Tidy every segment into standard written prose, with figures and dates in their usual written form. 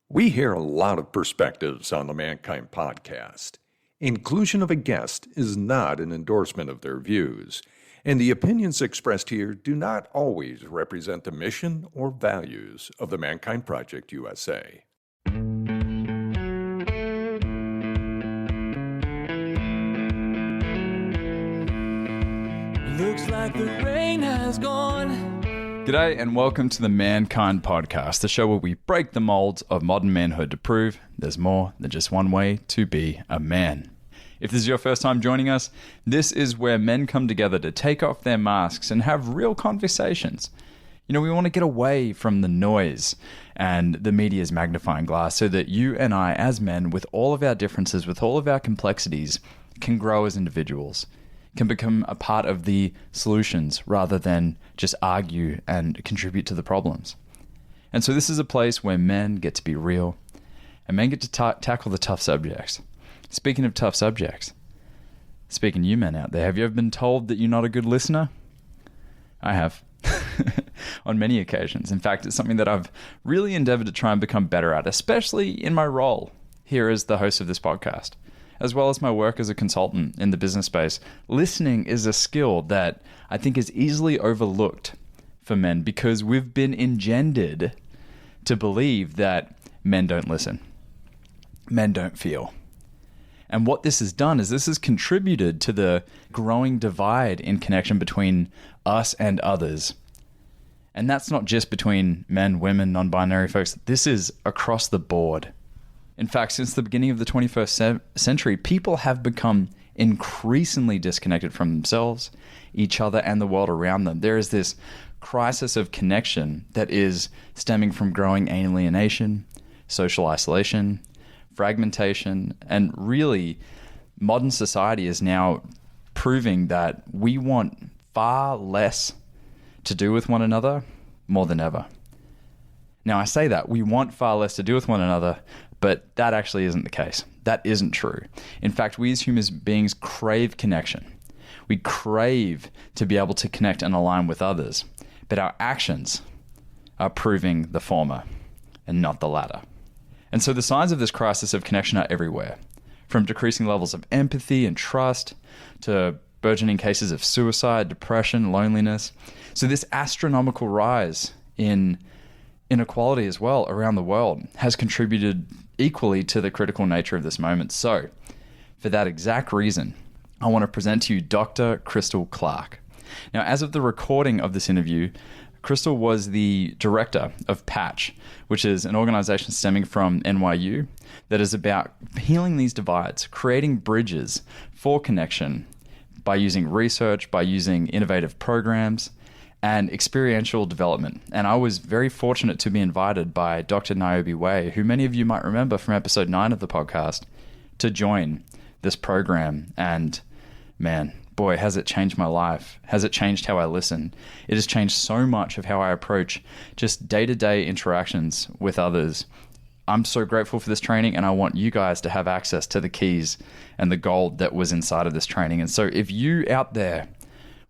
We hear a lot of perspectives on the Mankind podcast. Inclusion of a guest is not an endorsement of their views, and the opinions expressed here do not always represent the mission or values of the Mankind Project USA. Looks like the rain has gone. G'day and welcome to the Mankind Podcast, the show where we break the molds of modern manhood to prove there's more than just one way to be a man. If this is your first time joining us, this is where men come together to take off their masks and have real conversations. You know, we want to get away from the noise and the media's magnifying glass so that you and I, as men, with all of our differences, with all of our complexities, can grow as individuals, can become a part of the solutions rather than just argue and contribute to the problems. And so this is a place where men get to be real and men get to tackle the tough subjects. Speaking of tough subjects, speaking to you men out there, have you ever been told that you're not a good listener? I have. On many occasions. In fact, it's something that I've really endeavored to try and become better at, especially in my role here as the host of this podcast, as well as my work as a consultant in the business space. Listening is a skill that I think is easily overlooked for men because we've been engendered to believe that men don't listen, men don't feel. And what this has done is this has contributed to the growing divide in connection between us and others. And that's not just between men, women, non-binary folks. This is across the board. In fact, since the beginning of the 21st century, people have become increasingly disconnected from themselves, each other, and the world around them. There is this crisis of connection that is stemming from growing alienation, social isolation, fragmentation, and really modern society is now proving that we want far less to do with one another more than ever. Now, I say that we want far less to do with one another, but that actually isn't the case. That isn't true. In fact, we as human beings crave connection. We crave to be able to connect and align with others, but our actions are proving the former and not the latter. And so the signs of this crisis of connection are everywhere, from decreasing levels of empathy and trust to burgeoning cases of suicide, depression, loneliness. So this astronomical rise in inequality as well around the world has contributed equally to the critical nature of this moment. So for that exact reason, I want to present to you Dr. Crystal Clarke. Now, as of the recording of this interview, Crystal was the director of Patch, which is an organization stemming from NYU that is about healing these divides, creating bridges for connection by using research, by using innovative programs, and experiential development. And I was very fortunate to be invited by Dr. Niobe Way, who many of you might remember from episode 9 of the podcast, to join this program. And man, boy, has it changed my life. Has it changed how I listen? It has changed so much of how I approach just day-to-day interactions with others. I'm so grateful for this training, and I want you guys to have access to the keys and the gold that was inside of this training. And so if you out there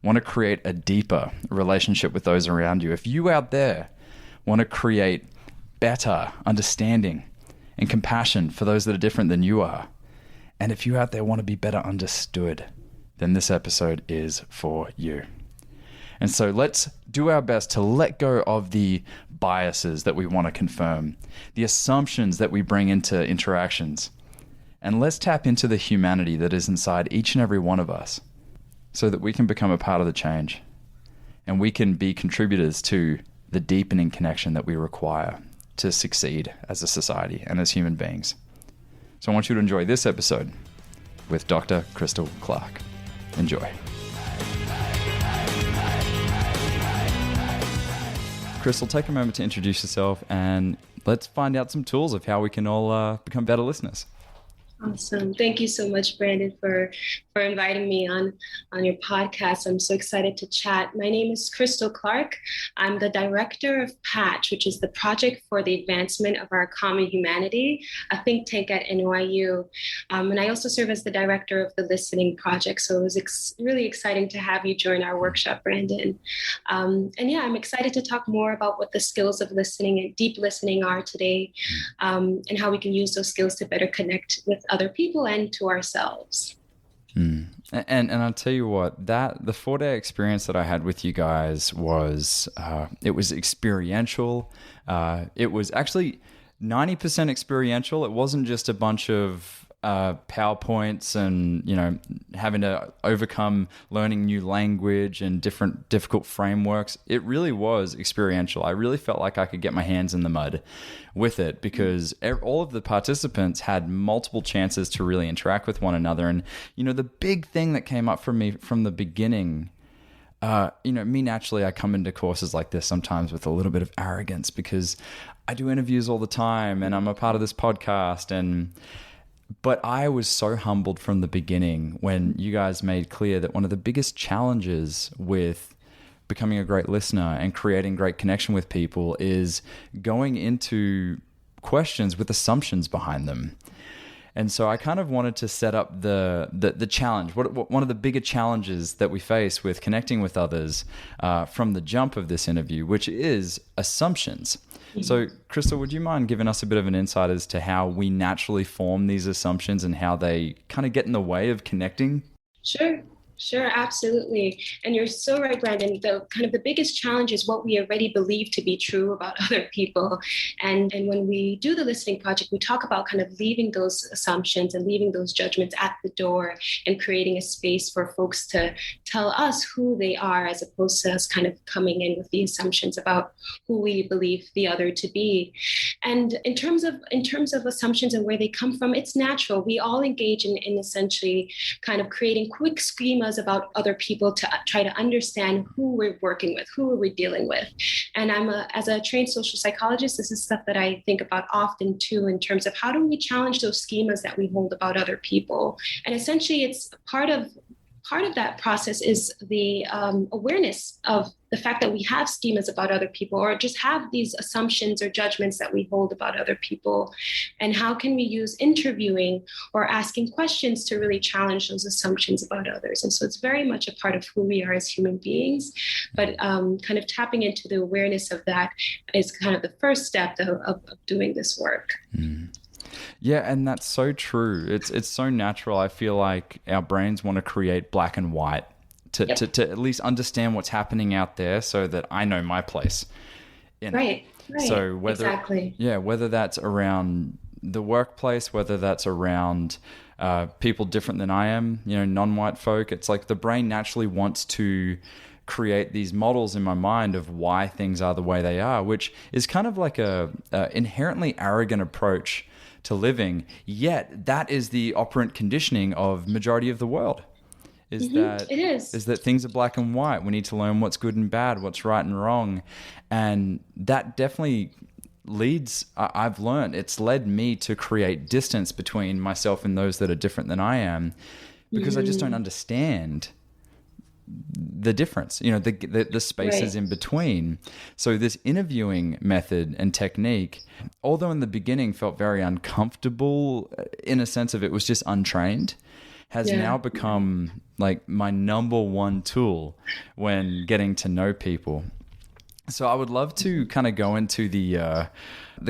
want to create a deeper relationship with those around you, if you out there want to create better understanding and compassion for those that are different than you are, and if you out there want to be better understood, then this episode is for you. And so let's do our best to let go of the biases that we want to confirm, the assumptions that we bring into interactions, and let's tap into the humanity that is inside each and every one of us so that we can become a part of the change and we can be contributors to the deepening connection that we require to succeed as a society and as human beings. So I want you to enjoy this episode with Dr. Crystal Clarke. Enjoy. Crystal, take a moment to introduce yourself and let's find out some tools of how we can all become better listeners. Awesome. Thank you so much, Brandon, for inviting me on your podcast. I'm so excited to chat. My name is Crystal Clarke. I'm the director of PATCH, which is the Project for the Advancement of Our Common Humanity, a think tank at NYU. And I also serve as the director of the Listening Project. So it was really exciting to have you join our workshop, Brandon. And yeah, I'm excited to talk more about what the skills of listening and deep listening are today, and how we can use those skills to better connect with other people and to ourselves. And I'll tell you what, that the 4-day experience that I had with you guys was it was experiential. It was actually 90% experiential. It wasn't just a bunch of PowerPoints and, you know, having to overcome learning new language and different difficult frameworks. It really was experiential. I really felt like I could get my hands in the mud with it because all of the participants had multiple chances to really interact with one another. And, you know, the big thing that came up for me from the beginning, you know, me naturally, I come into courses like this sometimes with a little bit of arrogance because I do interviews all the time and I'm a part of this podcast but I was so humbled from the beginning when you guys made clear that one of the biggest challenges with becoming a great listener and creating great connection with people is going into questions with assumptions behind them. And so I kind of wanted to set up the challenge. One of the bigger challenges that we face with connecting with others from the jump of this interview, which is assumptions. So, Crystal, would you mind giving us a bit of an insight as to how we naturally form these assumptions and how they kind of get in the way of connecting? Sure, absolutely. And you're so right, Brandon. The biggest challenge is what we already believe to be true about other people. And when we do the listening project, we talk about kind of leaving those assumptions and leaving those judgments at the door and creating a space for folks to tell us who they are, as opposed to us kind of coming in with the assumptions about who we believe the other to be. And in terms of assumptions and where they come from, it's natural. We all engage in essentially kind of creating quick schemas about other people to try to understand who we're working with, who we're dealing with. And as a trained social psychologist, this is stuff that I think about often too, in terms of how do we challenge those schemas that we hold about other people. And essentially it's part of that process is the awareness of the fact that we have schemas about other people, or just have these assumptions or judgments that we hold about other people. And how can we use interviewing or asking questions to really challenge those assumptions about others? And so it's very much a part of who we are as human beings, but kind of tapping into the awareness of that is kind of the first step of doing this work. Yeah, and that's so true. It's so natural. I feel like our brains want to create black and white to at least understand what's happening out there so that I know my place in it. Right. So whether that's around the workplace, whether that's around people different than I am, you know, non-white folk, it's like the brain naturally wants to create these models in my mind of why things are the way they are, which is kind of like a inherently arrogant approach to living, yet that is the operant conditioning of majority of the world. Is that things are black and white. We need to learn what's good and bad, what's right and wrong. And that definitely I've learned, it's led me to create distance between myself and those that are different than I am, because I just don't understand the difference, you know, the spaces in between. So this interviewing method and technique, although in the beginning felt very uncomfortable in a sense of it was just untrained, has now become like my number one tool when getting to know people. So I would love to kind of go into the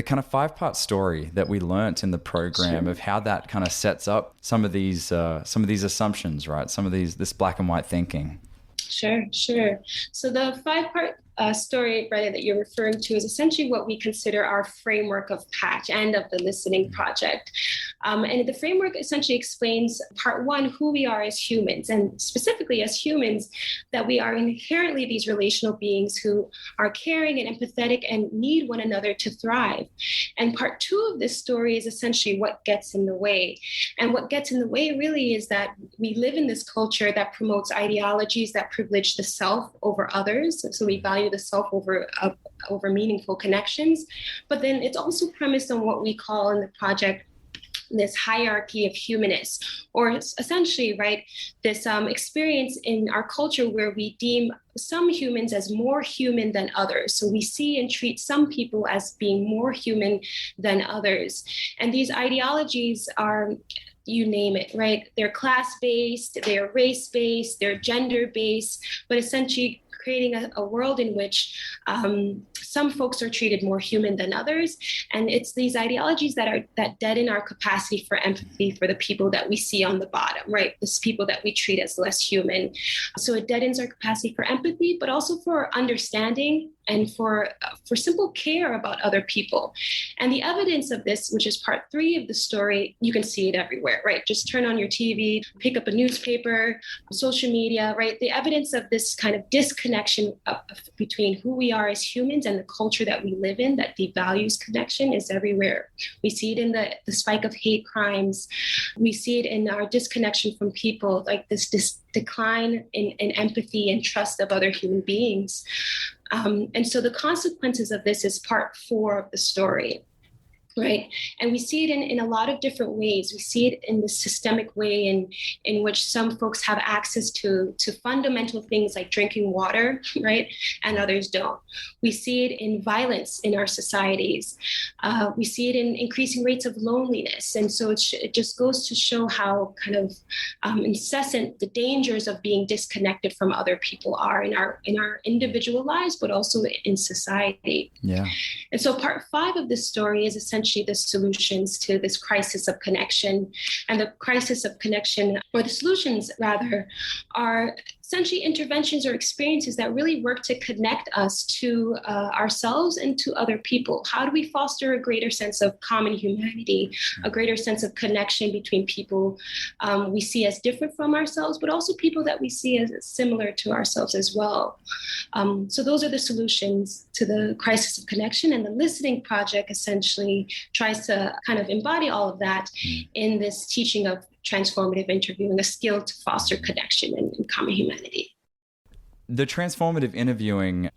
kind of 5-part story that we learnt in the program of how that kind of sets up some of these assumptions, right? This black and white thinking. Sure. So the 5-part story, Brenda, that you're referring to is essentially what we consider our framework of PATCH and of the listening project. And the framework essentially explains part 1, who we are as humans, and specifically as humans, that we are inherently these relational beings who are caring and empathetic and need one another to thrive. And part 2 of this story is essentially what gets in the way. And what gets in the way really is that we live in this culture that promotes ideologies that privilege the self over others. So we value the self over meaningful connections. But then it's also premised on what we call in the project this hierarchy of humanists, or essentially, right, this experience in our culture where we deem some humans as more human than others. So we see and treat some people as being more human than others. And these ideologies are, you name it, right? They're class-based, they're race-based, they're gender-based, but essentially creating a world in which some folks are treated more human than others. And it's these ideologies that deaden our capacity for empathy for the people that we see on the bottom, right? These people that we treat as less human. So it deadens our capacity for empathy, but also for understanding and for simple care about other people. And the evidence of this, which is part 3 of the story, you can see it everywhere, right? Just turn on your TV, pick up a newspaper, social media, right? The evidence of this kind of disconnection between who we are as humans and the culture that we live in that devalues connection is everywhere. We see it in the spike of hate crimes. We see it in our disconnection from people, like this decline in empathy and trust of other human beings. And so the consequences of this is part 4 of the story, right? And we see it in a lot of different ways. We see it in the systemic way in which some folks have access to fundamental things like drinking water, right? And others don't. We see it in violence in our societies. We see it in increasing rates of loneliness. And so it just goes to show how kind of incessant the dangers of being disconnected from other people are in our individual lives, but also in society. Yeah. And so part 5 of this story is essentially the solutions to this crisis of connection. And the crisis of connection, or the solutions rather, are essentially interventions or experiences that really work to connect us to ourselves and to other people. How do we foster a greater sense of common humanity, a greater sense of connection between people we see as different from ourselves, but also people that we see as similar to ourselves as well? So those are the solutions to the crisis of connection. And the Listening Project essentially tries to kind of embody all of that in this teaching of transformative interviewing, a skill to foster connection and common humanity. The transformative interviewing,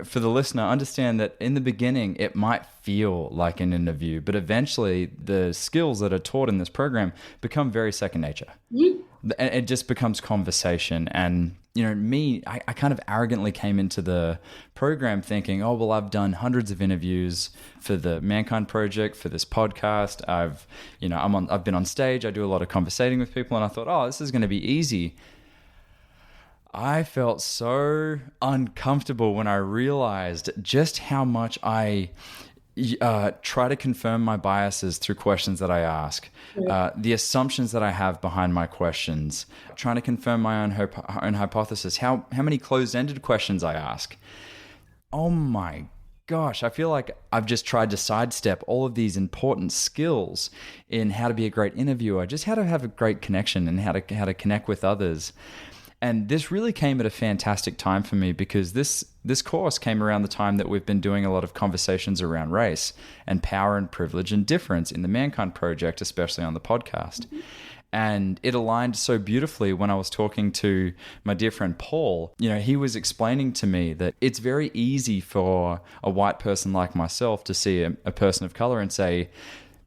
for the listener, understand that in the beginning, it might feel like an interview, but eventually the skills that are taught in this program become very second nature. Mm-hmm. And it just becomes conversation. And, I kind of arrogantly came into the program thinking, oh, well, I've done hundreds of interviews for the Mankind Project, for this podcast. I've been on stage. I do a lot of conversating with people. And I thought, oh, this is going to be easy. I felt so uncomfortable when I realized just how much I try to confirm my biases through questions that I ask, the assumptions that I have behind my questions, trying to confirm my own hypothesis, how many closed-ended questions I ask. Oh my gosh, I feel like I've just tried to sidestep all of these important skills in how to be a great interviewer, just how to have a great connection and how to connect with others. And this really came at a fantastic time for me because this course came around the time that we've been doing a lot of conversations around race and power and privilege and difference in the Mankind Project, especially on the podcast. Mm-hmm. And it aligned so beautifully when I was talking to my dear friend Paul. He was explaining to me that it's very easy for a white person like myself to see a person of color and say,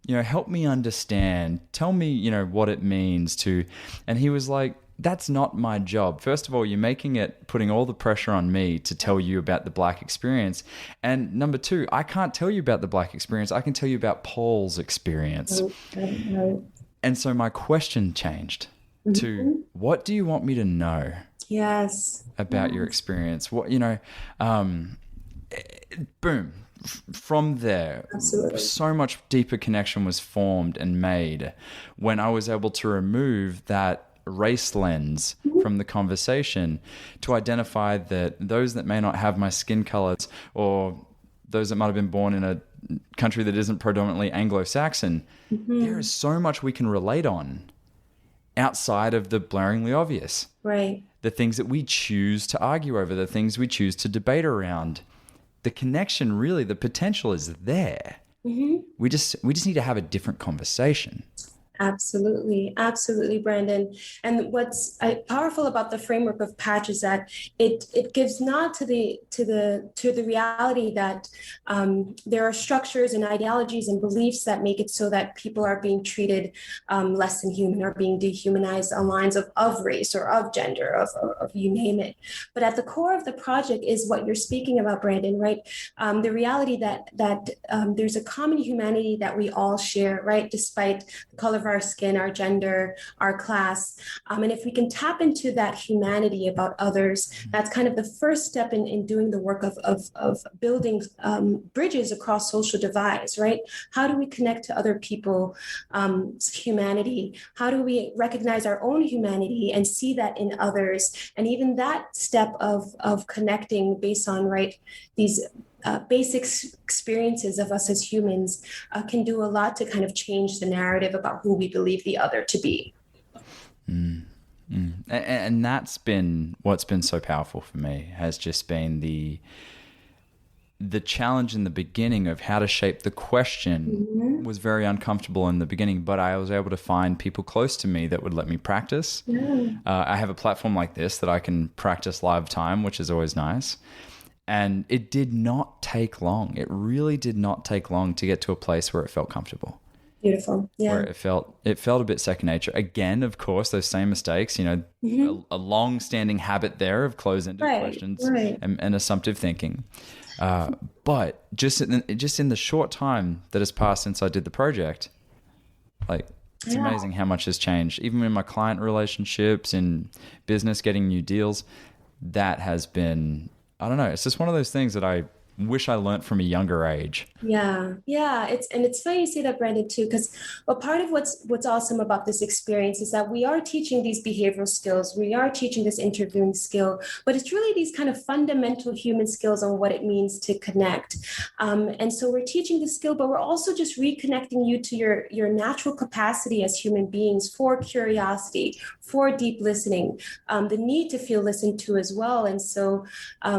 help me understand, tell me, what it means to, and he was like, that's not my job. First of all, you're putting all the pressure on me to tell you about the Black experience. And number 2, I can't tell you about the Black experience. I can tell you about Paul's experience. And so my question changed to, what do you want me to know? Yes. About your experience? What, boom. From there, absolutely, so much deeper connection was formed and made when I was able to remove that race lens from the conversation to identify that those that may not have my skin color or those that might have been born in a country that isn't predominantly Anglo-Saxon, there is so much we can relate on outside of the blaringly obvious. Right. The things that we choose to argue over, the things we choose to debate around. The connection, really, the potential is there. Mm-hmm. We just need to have a different conversation. Absolutely, absolutely, Brandon. And what's powerful about the framework of Patch is that it gives nod to the reality that there are structures and ideologies and beliefs that make it so that people are being treated less than human, or being dehumanized on lines of race or of gender, of you name it. But at the core of the project is what you're speaking about, Brandon, right? The reality that there's a common humanity that we all share, right? Despite the color of our skin, our gender, our class. And if we can tap into that humanity about others, that's kind of the first step in doing the work of building bridges across social divides, right? How do we connect to other people's humanity? How do we recognize our own humanity and see that in others? And even that step of connecting based on, right, these basic experiences of us as humans can do a lot to kind of change the narrative about who we believe the other to be. And that's been what's been so powerful for me, has just been the challenge in the beginning of how to shape the question was very uncomfortable in the beginning, but I was able to find people close to me that would let me practice. I have a platform like this that I can practice live time, which is always nice. And it did not take long. It really did not take long to get to a place where it felt comfortable. Beautiful. Yeah. Where it felt a bit second nature. Again, of course, those same mistakes, a long-standing habit there of closed-ended questions and assumptive thinking. But just in the short time that has passed since I did the project, it's amazing how much has changed. Even in my client relationships, in business, getting new deals, that has been, I don't know, it's just one of those things that I wish I learned from a younger age. Yeah. It's funny you say that, Brandon, too, because part of what's awesome about this experience is that we are teaching these behavioral skills, we are teaching this interviewing skill, but it's really these kind of fundamental human skills on what it means to connect. And so we're teaching the skill, but we're also just reconnecting you to your natural capacity as human beings for curiosity, for deep listening, the need to feel listened to as well. And so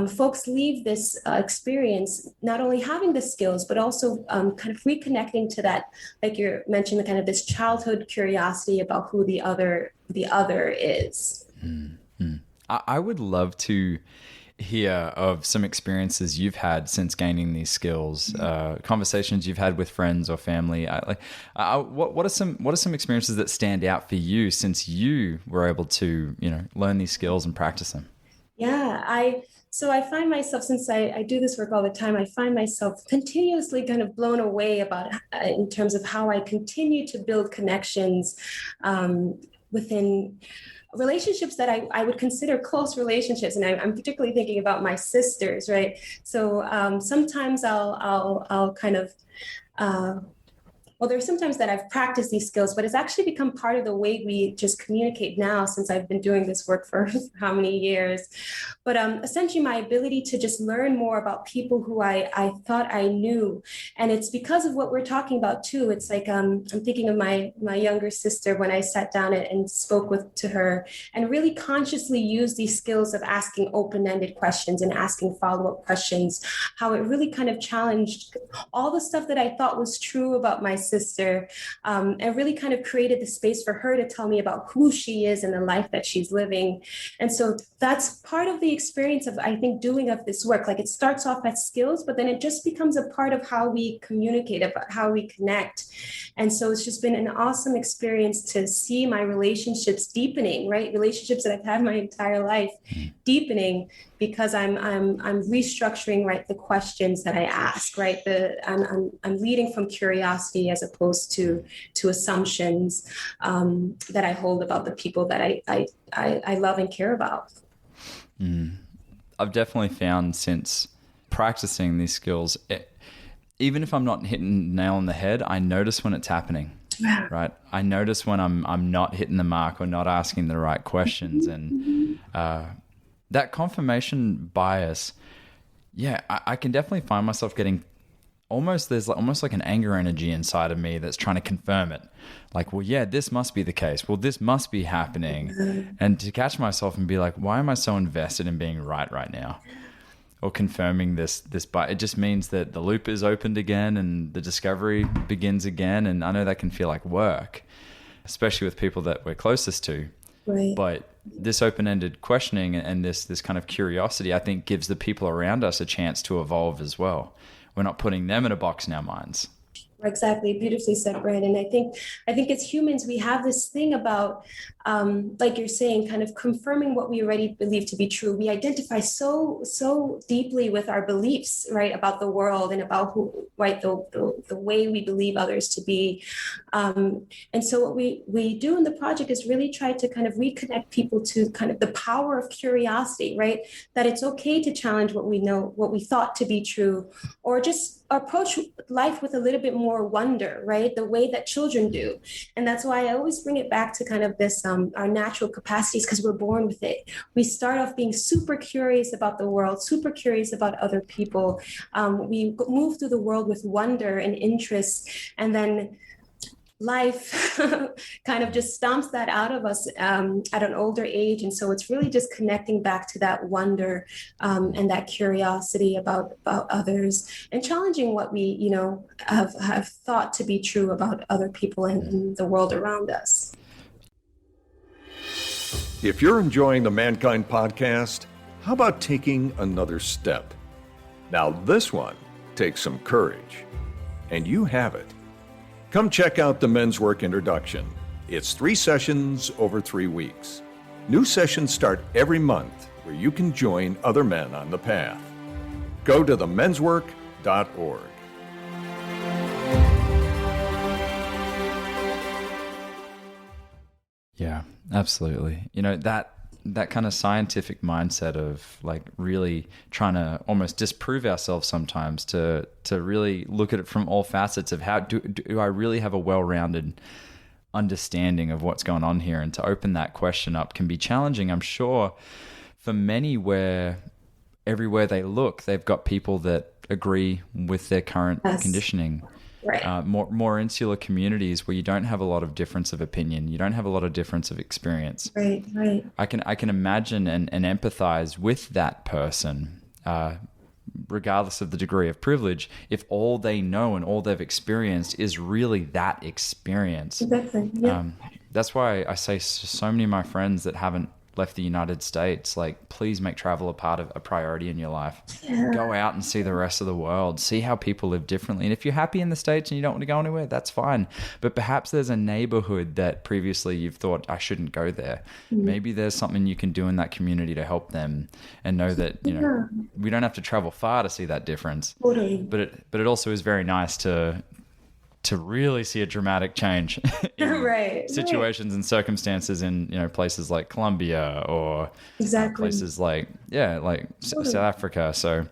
folks leave this experience not only having the skills, but also kind of reconnecting to that, like you mentioned, the kind of this childhood curiosity about who the other is. Mm-hmm. I would love to hear of some experiences you've had since gaining these skills, conversations you've had with friends or family. What are some experiences that stand out for you since you were able to, learn these skills and practice them? Yeah, So I find myself, since I do this work all the time, I find myself continuously kind of blown away about in terms of how I continue to build connections within relationships that I would consider close relationships. And I'm particularly thinking about my sisters, right? So sometimes I'll kind of, well, there's sometimes that I've practiced these skills, but it's actually become part of the way we just communicate now since I've been doing this work for how many years. But essentially my ability to just learn more about people who I thought I knew. And it's because of what we're talking about too. It's like, I'm thinking of my younger sister when I sat down and spoke to her and really consciously used these skills of asking open-ended questions and asking follow-up questions, how it really kind of challenged all the stuff that I thought was true about my sister, and really kind of created the space for her to tell me about who she is and the life that she's living. And so that's part of the experience of, I think, doing of this work. Like, it starts off as skills, but then it just becomes a part of how we communicate, about how we connect. And so it's just been an awesome experience to see my relationships deepening, right? Relationships that I've had my entire life deepening, because I'm restructuring, right, the questions that I ask, right? I'm leading from curiosity as opposed to assumptions that I hold about the people that I love and care about. I've definitely found since practicing these skills, even if I'm not hitting the nail on the head, I notice when it's happening. Right. I notice when I'm not hitting the mark or not asking the right questions, and that confirmation bias. Yeah, I can definitely find myself getting almost like an anger energy inside of me that's trying to confirm it. Like, well, yeah, this must be the case. Well, this must be happening. And to catch myself and be like, why am I so invested in being right now? Or confirming this, but it just means that the loop is opened again and the discovery begins again. And I know that can feel like work, especially with people that we're closest to. Right. But this open-ended questioning and this kind of curiosity, I think, gives the people around us a chance to evolve as well. We're not putting them in a box in our minds. Exactly. Beautifully said, Brandon. I think as humans, we have this thing about, like you're saying, kind of confirming what we already believe to be true. We identify so deeply with our beliefs, right, about the world and about who, right, the way we believe others to be. And so what we do in the project is really try to kind of reconnect people to kind of the power of curiosity, right? That it's okay to challenge what we know, what we thought to be true, or just approach life with a little bit more wonder, right? The way that children do. And that's why I always bring it back to kind of this, our natural capacities, because we're born with it. We start off being super curious about the world, super curious about other people. We move through the world with wonder and interest, and then life kind of just stomps that out of us at an older age. And so it's really just connecting back to that wonder and that curiosity about others, and challenging what we, have thought to be true about other people and the world around us. If you're enjoying the Mankind Podcast, how about taking another step? Now, this one takes some courage, and you have it. Come check out the Men's Work Introduction. It's 3 sessions over 3 weeks. New sessions start every month, where you can join other men on the path. Go to themenswork.org. Yeah, absolutely. That kind of scientific mindset of like really trying to almost disprove ourselves sometimes to really look at it from all facets of how do I really have a well-rounded understanding of what's going on here, and to open that question up can be challenging, I'm sure, for many, where everywhere they look, they've got people that agree with their current conditioning. Right. More insular communities where you don't have a lot of difference of opinion, you don't have a lot of difference of experience. Right. I can imagine and empathize with that person, regardless of the degree of privilege, if all they know and all they've experienced is really that experience. Exactly. Yeah. That's why I say to so many of my friends that haven't left the United States, like, please make travel a priority in your life. Yeah. Go out and see the rest of the world. See how people live differently. And if you're happy in the States and you don't want to go anywhere, that's fine. But perhaps there's a neighborhood that previously you've thought, I shouldn't go there. Mm-hmm. Maybe there's something you can do in that community to help them, and know that, we don't have to travel far to see that difference. Totally. But it also is very nice to really see a dramatic change in situations and circumstances in places like Colombia or places like South Africa. So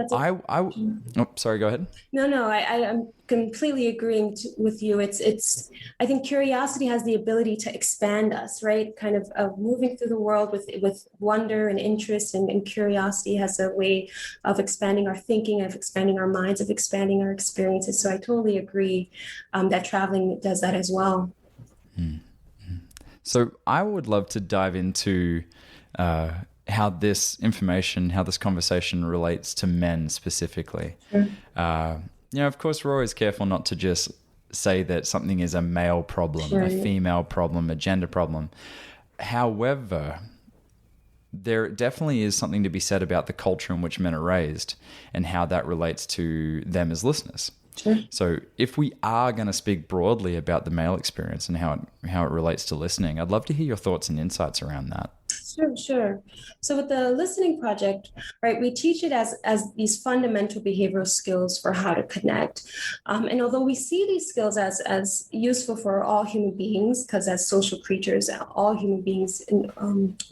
sorry, go ahead. No, I'm completely agreeing with you. It's I think curiosity has the ability to expand us, right? Kind of moving through the world with wonder and interest, and curiosity has a way of expanding our thinking, of expanding our minds, of expanding our experiences. So I totally agree that traveling does that as well. Mm-hmm. So I would love to dive into how this conversation relates to men specifically. Sure. Of course, we're always careful not to just say that something is a male problem, a female problem, a gender problem. However, there definitely is something to be said about the culture in which men are raised and how that relates to them as listeners. Sure. So if we are going to speak broadly about the male experience and how it relates to listening, I'd love to hear your thoughts and insights around that. Sure. So with the listening project, right, we teach it as these fundamental behavioral skills for how to connect. And although we see these skills as useful for all human beings, because as social creatures, all human beings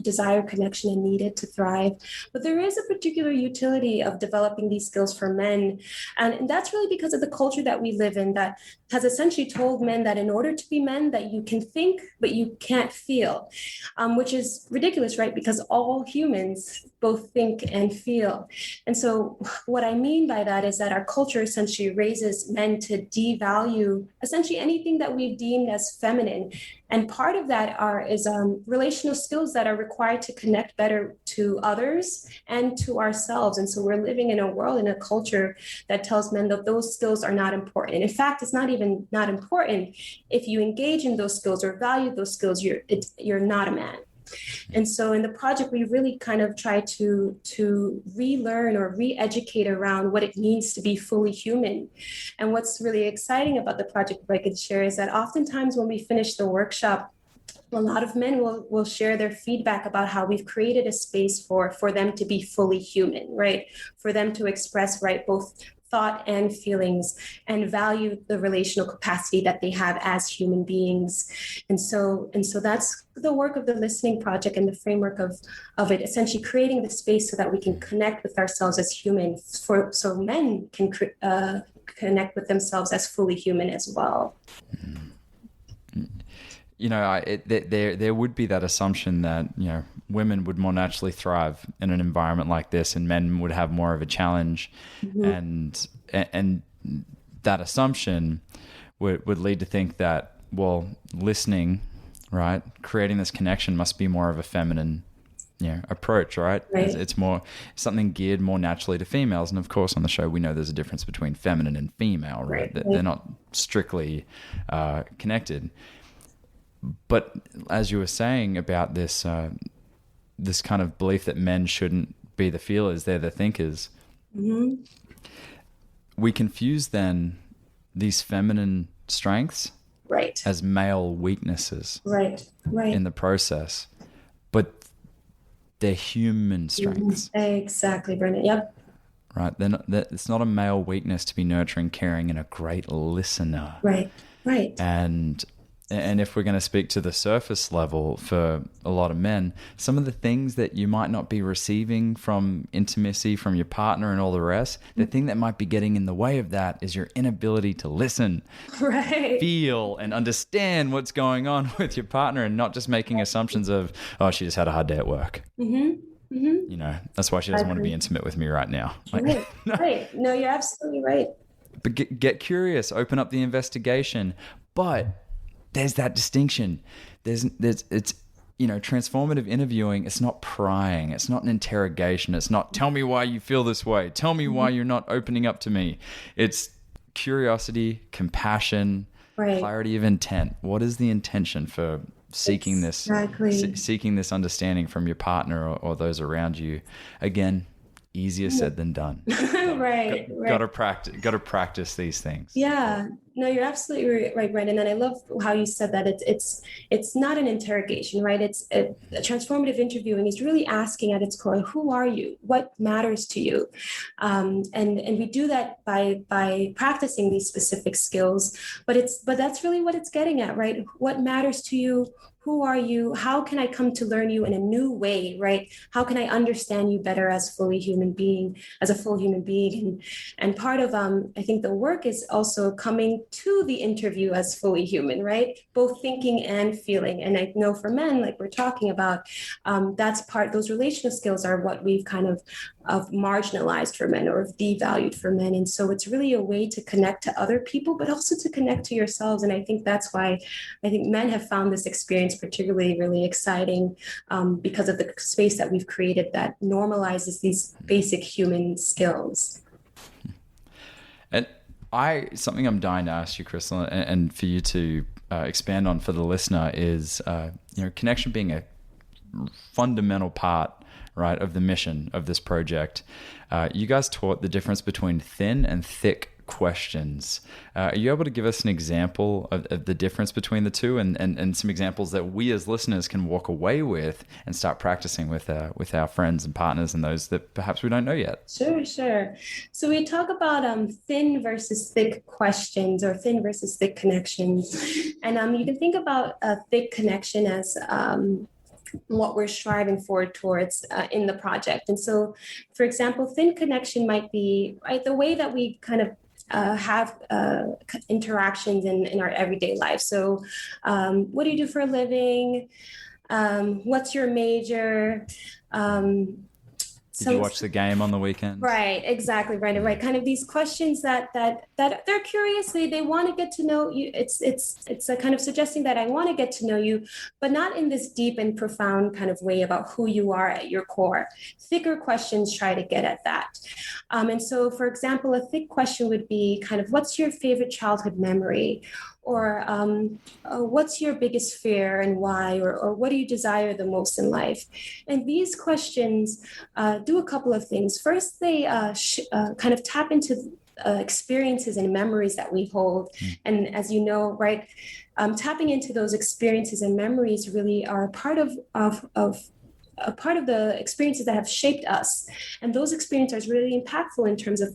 desire connection and need it to thrive, but there is a particular utility of developing these skills for men. And that's really because of the culture that we live in, that has essentially told men that in order to be men, that you can think, but you can't feel, which is ridiculous, right? Because all humans both think and feel. And so what I mean by that is that our culture essentially raises men to devalue essentially anything that we've deemed as feminine. And part of that is relational skills that are required to connect better to others and to ourselves. And so we're living in a world, in a culture that tells men that those skills are not important. And in fact, it's not even even not important. If you engage in those skills or value those skills, you're not a man. And so in the project, we really kind of try to relearn or re-educate around what it means to be fully human. And what's really exciting about the project, if I could share, is that oftentimes when we finish the workshop, a lot of men will share their feedback about how we've created a space for them to be fully human, right? For them to express, right, both thought and feelings and value the relational capacity that they have as human beings. And so that's the work of the listening project and the framework of it, essentially creating the space so that we can connect with ourselves as human, so men can connect with themselves as fully human as well. You know, there would be that assumption that, you know, women would more naturally thrive in an environment like this, and men would have more of a challenge, and that assumption would lead to think that, well, listening, right, creating this connection must be more of a feminine, you know, approach, right? It's more something geared more naturally to females, and of course, on the show, we know there's a difference between feminine and female, right? They're not strictly connected. But as you were saying about this this kind of belief that men shouldn't be the feelers, they're the thinkers, we confuse then these feminine strengths as male weaknesses in the process. But they're human strengths. Exactly, Brendan. Yep. Right. It's not a male weakness to be nurturing, caring, and a great listener. Right. And if we're going to speak to the surface level for a lot of men, some of the things that you might not be receiving from intimacy, from your partner and all the rest, the thing that might be getting in the way of that is your inability to listen, feel, and understand what's going on with your partner, and not just making assumptions of, oh, she just had a hard day at work. You know, that's why she doesn't want to be intimate with me right now. Right. No, you're absolutely right. But get curious, open up the investigation. But there's that distinction. It's, you know, transformative interviewing. It's not prying. It's not an interrogation. It's not, tell me why you feel this way. Tell me why you're not opening up to me. It's curiosity, compassion, clarity of intent. What is the intention for seeking this understanding from your partner or those around you? Again, easier said than done. Got to practice these things. Yeah. No, you're absolutely right, Brandon. And I love how you said that it's not an interrogation, right? It's a transformative interviewing is really asking at its core, who are you? What matters to you? And we do that by practicing these specific skills, but that's really what it's getting at, right? What matters to you? Who are you? How can I come to learn you in a new way, right? How can I understand you better as a full human being? And part of, I think the work is also coming to the interview as fully human, right? Both thinking and feeling. And I know for men, like we're talking about, those relational skills are what we've kind of marginalized for men or devalued for men. And so it's really a way to connect to other people, but also to connect to yourselves. And I think that's why I think men have found this experience particularly really exciting, because of the space that we've created that normalizes these basic human skills. And something I'm dying to ask you, Crystal, and for you to expand on for the listener is, connection being a fundamental part, right, of the mission of this project. You guys taught the difference between thin and thick questions. Are you able to give us an example of the difference between the two, and some examples that we as listeners can walk away with and start practicing with our friends and partners and those that perhaps we don't know yet? Sure. So we talk about thin versus thick questions or thin versus thick connections. And you can think about a thick connection as what we're striving forward towards in the project. And so, for example, thin connection might be, right, the way that we kind of have interactions in our everyday life. So what do you do for a living? What's your major? Did you watch the game on the weekend? Right, exactly, right. Kind of these questions that they're curious. They want to get to know you. It's a kind of suggesting that I want to get to know you, but not in this deep and profound kind of way about who you are at your core. Thicker questions try to get at that. And so, for example, a thick question would be kind of, what's your favorite childhood memory? Or what's your biggest fear and why? Or what do you desire the most in life? And these questions do a couple of things. First, they kind of tap into experiences and memories that we hold. And as you know, right, tapping into those experiences and memories really are a part of a part of the experiences that have shaped us. And those experiences are really impactful in terms of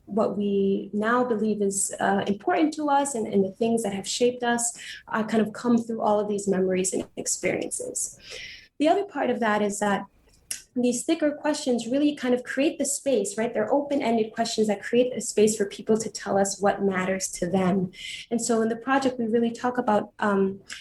what we now believe is important to us, and the things that have shaped us kind of come through all of these memories and experiences. The other part of that is that these thicker questions really kind of create the space, right? They're open-ended questions that create a space for people to tell us what matters to them. And so in the project, we really talk about,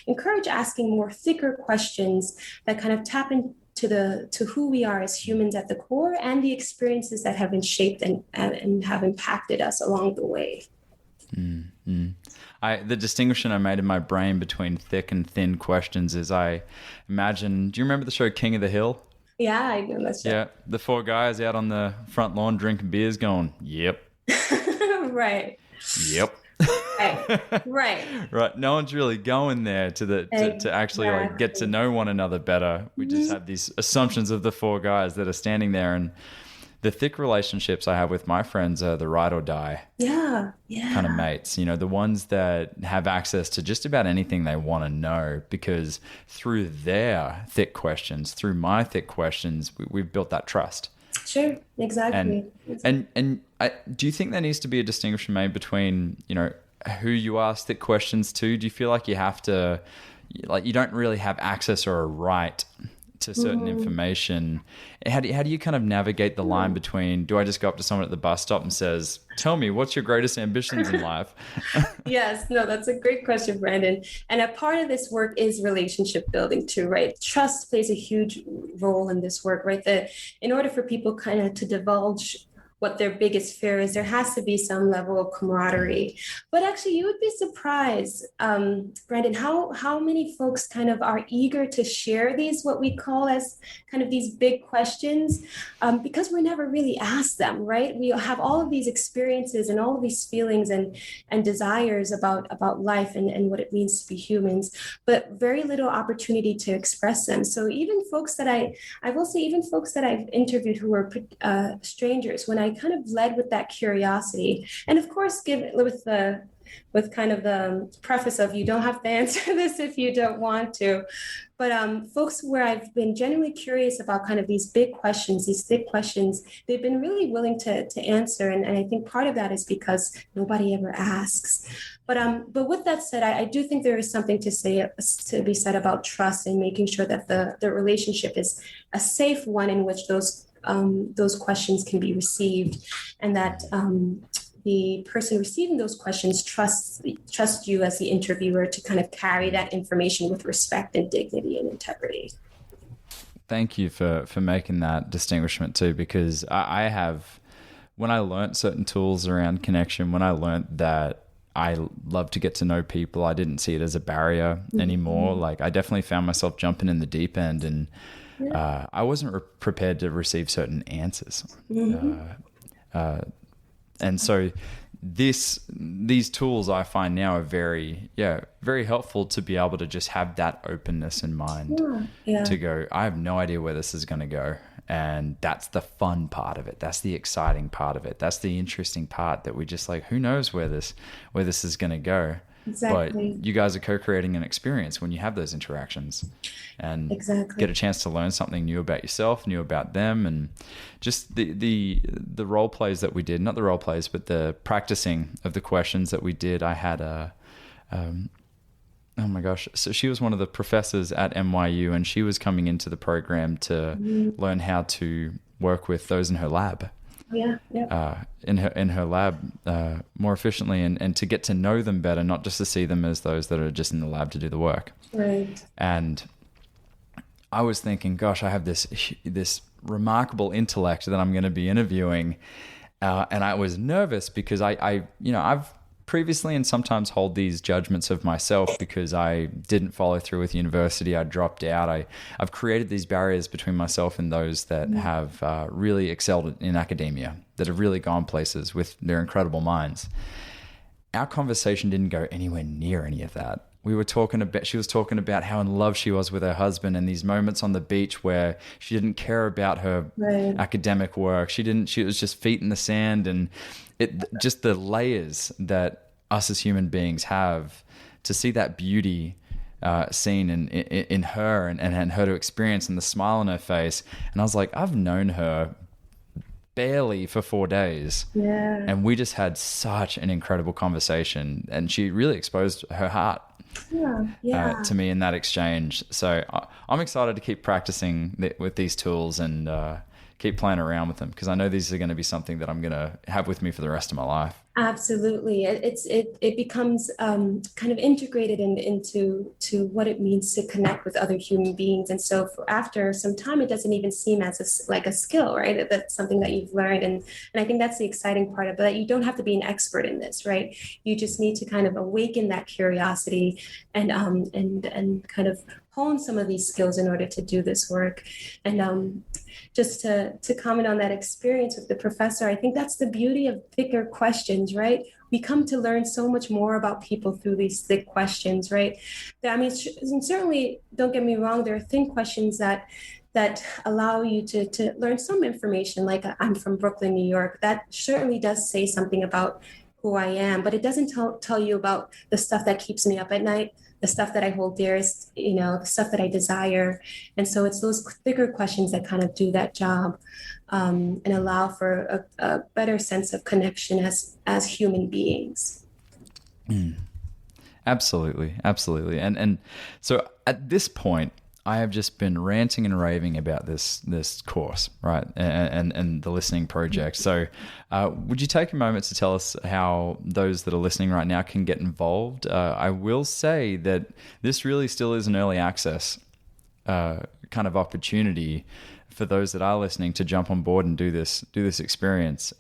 encourage asking more thicker questions that kind of tap into to who we are as humans at the core, and the experiences that have been shaped and have impacted us along the way. The distinction I made in my brain between thick and thin questions is, I imagine, do you remember the show King of the Hill? Yeah, I know that show. Yeah, the 4 guys out on the front lawn drinking beers going, yep. Right. Yep. Right. No one's really going there to actually like get to know one another better. We just have these assumptions of the 4 guys that are standing there, and the thick relationships I have with my friends are the ride or die kind of mates. You know, the ones that have access to just about anything they want to know, because through their thick questions, through my thick questions, we've built that trust. Sure, exactly. And do you think there needs to be a distinction made between, you know, who you ask thick questions to? Do you feel like you have to, like, you don't really have access or a right to certain information? How do you kind of navigate the line between, do I just go up to someone at the bus stop and says, tell me, what's your greatest ambitions in life? Yes, no, that's a great question, Brandon. And a part of this work is relationship building too, right? Trust plays a huge role in this work, right? That in order for people kind of to divulge what their biggest fear is, there has to be some level of camaraderie. But actually, you would be surprised, Brandon, how many folks kind of are eager to share these, what we call as kind of these big questions, because we're never really asked them, right? We have all of these experiences and all of these feelings and desires about life and what it means to be humans, but very little opportunity to express them. So even folks that I will say, even folks that I've interviewed who are strangers, when I kind of led with that curiosity, and of course with kind of the preface of, you don't have to answer this if you don't want to, but folks where I've been genuinely curious about kind of these big questions, these thick questions, they've been really willing to answer, and I think part of that is because nobody ever asks. But with that said, I do think there is something to be said about trust and making sure that the relationship is a safe one in which those questions can be received, and that the person receiving those questions trusts you as the interviewer to kind of carry that information with respect and dignity and integrity. Thank you for making that distinguishment too, because I have, when I learned certain tools around connection, when I learned that I love to get to know people, I didn't see it as a barrier anymore. Like, I definitely found myself jumping in the deep end, and I wasn't prepared to receive certain answers. And so these tools I find now are very helpful to be able to just have that openness in mind to go, I have no idea where this is going to go. And that's the fun part of it. That's the exciting part of it. That's the interesting part that we just like, who knows where this is going to go. Exactly. But you guys are co-creating an experience when you have those interactions, and get a chance to learn something new about yourself, new about them, and just the role plays that we did, not the role plays, but the practicing of the questions that we did. I had oh my gosh. So she was one of the professors at NYU, and she was coming into the program to learn how to work with those in her lab. In her lab more efficiently, and to get to know them better, not just to see them as those that are just in the lab to do the work. Right. And I was thinking, gosh, I have this remarkable intellect that I'm going to be interviewing. And I was nervous because I've previously and sometimes hold these judgments of myself because I didn't follow through with university. I dropped out. I've created these barriers between myself and those that have really excelled in academia, that have really gone places with their incredible minds. Our conversation didn't go anywhere near any of that. She was talking about how in love she was with her husband and these moments on the beach where she didn't care about her academic work. She was just feet in the sand, and just the layers that us as human beings have, to see that beauty seen in her and her to experience, and the smile on her face. And I was like, I've known her barely for 4 days. Yeah. And we just had such an incredible conversation, and she really exposed her heart to me in that exchange. So I'm excited to keep practicing with these tools and keep playing around with them, because I know these are going to be something that I'm going to have with me for the rest of my life. Absolutely. It becomes kind of integrated into what it means to connect with other human beings. And so after some time, it doesn't even seem as like a skill, right? That's something that you've learned. And I think that's the exciting part of it, that you don't have to be an expert in this, right? You just need to kind of awaken that curiosity and kind of hone some of these skills in order to do this work. And just to comment on that experience with the professor, I think that's the beauty of thicker questions, right? We come to learn so much more about people through these thick questions, right? I mean, certainly, don't get me wrong, there are thin questions that allow you to learn some information, like I'm from Brooklyn, New York. That certainly does say something about who I am, but it doesn't tell you about the stuff that keeps me up at night, the stuff that I hold dearest, the stuff that I desire. And so it's those thicker questions that kind of do that job, and allow for a better sense of connection as human beings. Absolutely. And so at this point, I have just been ranting and raving about this course, right, and the listening project. So would you take a moment to tell us how those that are listening right now can get involved? I will say that this really still is an early access kind of opportunity for those that are listening to jump on board and do this experience.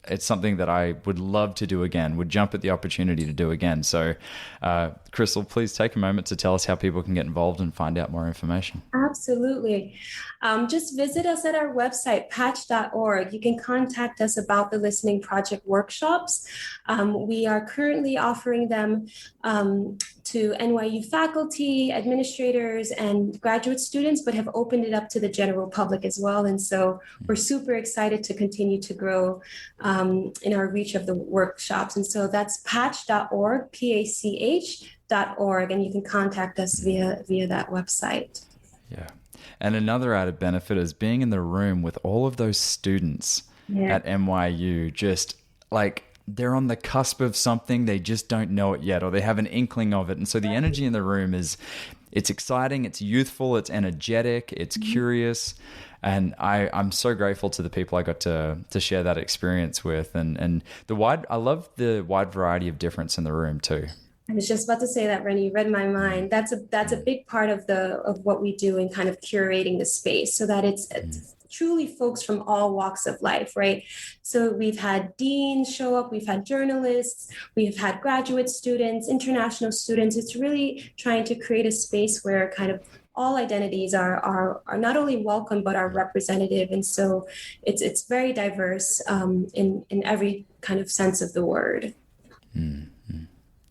It's something that I would love to do again, would jump at the opportunity to do again. So, Crystal, please take a moment to tell us how people can get involved and find out more information. Absolutely. Just visit us at our website, patch.org. You can contact us about the Listening Project workshops. We are currently offering them to NYU faculty, administrators, and graduate students, but have opened it up to the general public as well. And so we're super excited to continue to grow in our reach of the workshops. And so that's patch.org, PACH.org, and you can contact us via that website. Yeah. And another added benefit is being in the room with all of those students at NYU, just like they're on the cusp of something, they just don't know it yet, or they have an inkling of it. And so the energy in the room it's exciting, it's youthful, it's energetic, it's curious. And I'm so grateful to the people I got to share that experience with. And I love the wide variety of difference in the room too. I was just about to say that, Rennie. You read my mind. That's a big part of what we do in kind of curating the space, so that it's truly folks from all walks of life, right? So we've had deans show up, we've had journalists, we've had graduate students, international students. It's really trying to create a space where kind of all identities are not only welcome, but are representative. And so it's very diverse in every kind of sense of the word.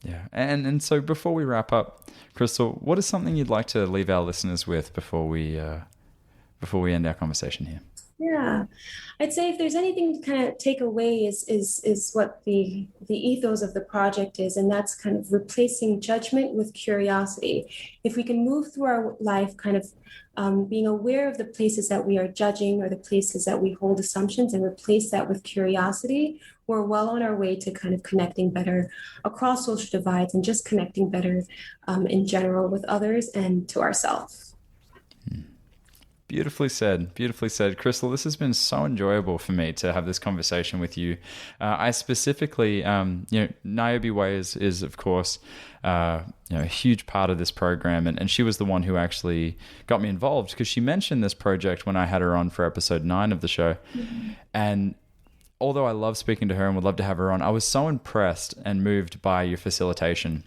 Yeah. And so before we wrap up, Crystal, what is something you'd like to leave our listeners with before we end our conversation here? Yeah, I'd say if there's anything to kind of take away is what the ethos of the project is, and that's kind of replacing judgment with curiosity. If we can move through our life kind of being aware of the places that we are judging or the places that we hold assumptions, and replace that with curiosity, we're well on our way to kind of connecting better across social divides and just connecting better in general with others and to ourselves. Beautifully said. Beautifully said. Crystal, this has been so enjoyable for me to have this conversation with you. I specifically, Niobe Way is of course, a huge part of this program. And she was the one who actually got me involved because she mentioned this project when I had her on for episode 9 of the show. Mm-hmm. And although I love speaking to her and would love to have her on, I was so impressed and moved by your facilitation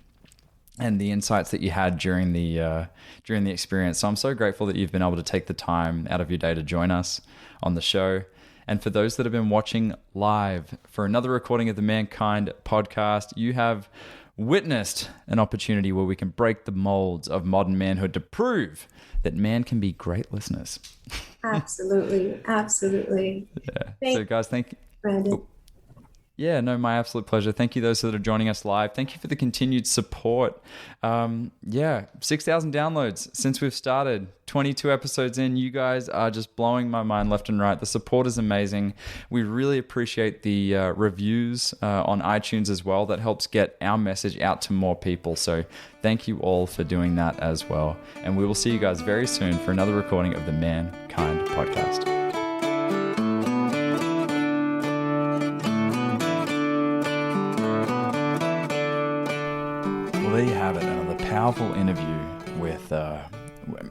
and the insights that you had during the experience. So I'm so grateful that you've been able to take the time out of your day to join us on the show. And for those that have been watching live for another recording of the Mankind podcast, you have witnessed an opportunity where we can break the molds of modern manhood to prove that man can be great listeners. Absolutely. Absolutely. Yeah. So guys, thank you. Brandon. Yeah, no, my absolute pleasure. Thank you those that are joining us live. Thank you for the continued support. 6,000 downloads since we've started. 22 episodes in. You guys are just blowing my mind left and right. The support is amazing. We really appreciate the reviews on iTunes as well. That helps get our message out to more people. So thank you all for doing that as well. And we will see you guys very soon for another recording of the Mankind podcast. Well, there you have it, another powerful interview with,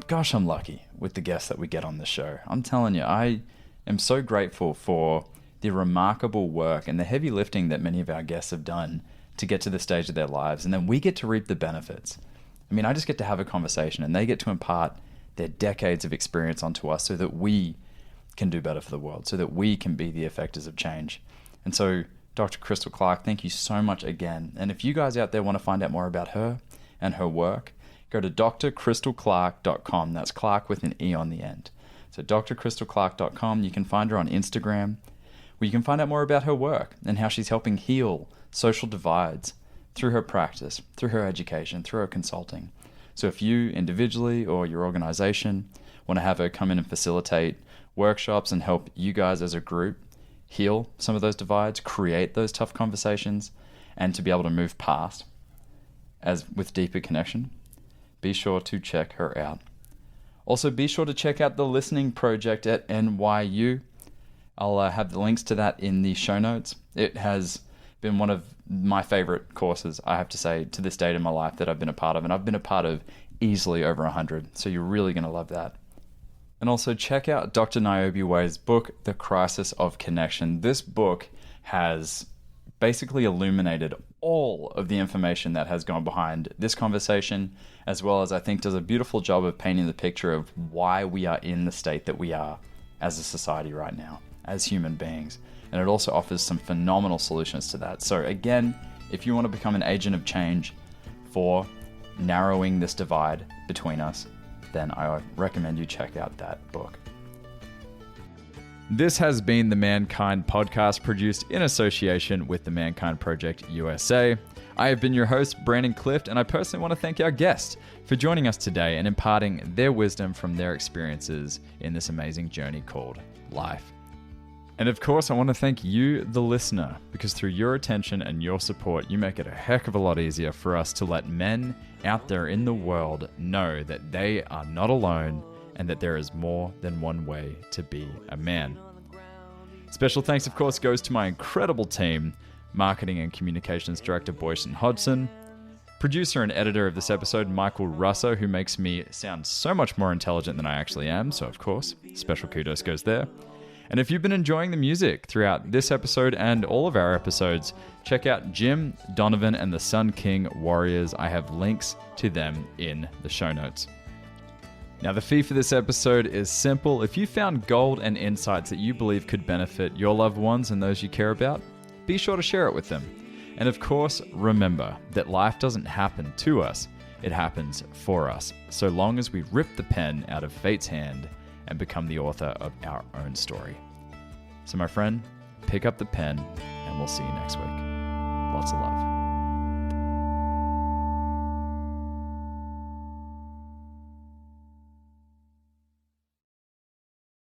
gosh, I'm lucky with the guests that we get on the show. I'm telling you, I am so grateful for the remarkable work and the heavy lifting that many of our guests have done to get to this stage of their lives, and then we get to reap the benefits. I mean, I just get to have a conversation, and they get to impart their decades of experience onto us so that we can do better for the world, so that we can be the effectors of change. And so Dr. Crystal Clarke, thank you so much again. And if you guys out there want to find out more about her and her work, go to drcrystalclarke.com. That's Clarke with an E on the end. So drcrystalclarke.com. You can find her on Instagram, where you can find out more about her work and how she's helping heal social divides through her practice, through her education, through her consulting. So if you individually or your organization want to have her come in and facilitate workshops and help you guys as a group heal some of those divides, create those tough conversations, and to be able to move past as with deeper connection, be sure to check her out. Also, be sure to check out the Listening Project at NYU. I'll have the links to that in the show notes. It has been one of my favorite courses, I have to say, to this date in my life that I've been a part of, and I've been a part of easily over 100, so you're really going to love that. And also check out Dr. Niobe Way's book, The Crisis of Connection. This book has basically illuminated all of the information that has gone behind this conversation, as well as I think does a beautiful job of painting the picture of why we are in the state that we are as a society right now, as human beings. And it also offers some phenomenal solutions to that. So again, if you want to become an agent of change for narrowing this divide between us, then I recommend you check out that book. This has been the Mankind podcast, produced in association with the Mankind Project USA. I have been your host, Brandon Clift, and I personally want to thank our guests for joining us today and imparting their wisdom from their experiences in this amazing journey called life. And of course, I want to thank you, the listener, because through your attention and your support, you make it a heck of a lot easier for us to let men out there in the world know that they are not alone and that there is more than one way to be a man. Special thanks, of course, goes to my incredible team, Marketing and Communications Director Boyson Hodgson, producer and editor of this episode, Michael Russo, who makes me sound so much more intelligent than I actually am, so of course, special kudos goes there. And if you've been enjoying the music throughout this episode and all of our episodes, check out Jim, Donovan, and the Sun King Warriors. I have links to them in the show notes. Now, the fee for this episode is simple. If you found gold and insights that you believe could benefit your loved ones and those you care about, be sure to share it with them. And of course, remember that life doesn't happen to us, it happens for us, so long as we rip the pen out of fate's hand and become the author of our own story. So my friend, pick up the pen and we'll see you next week. Lots of love.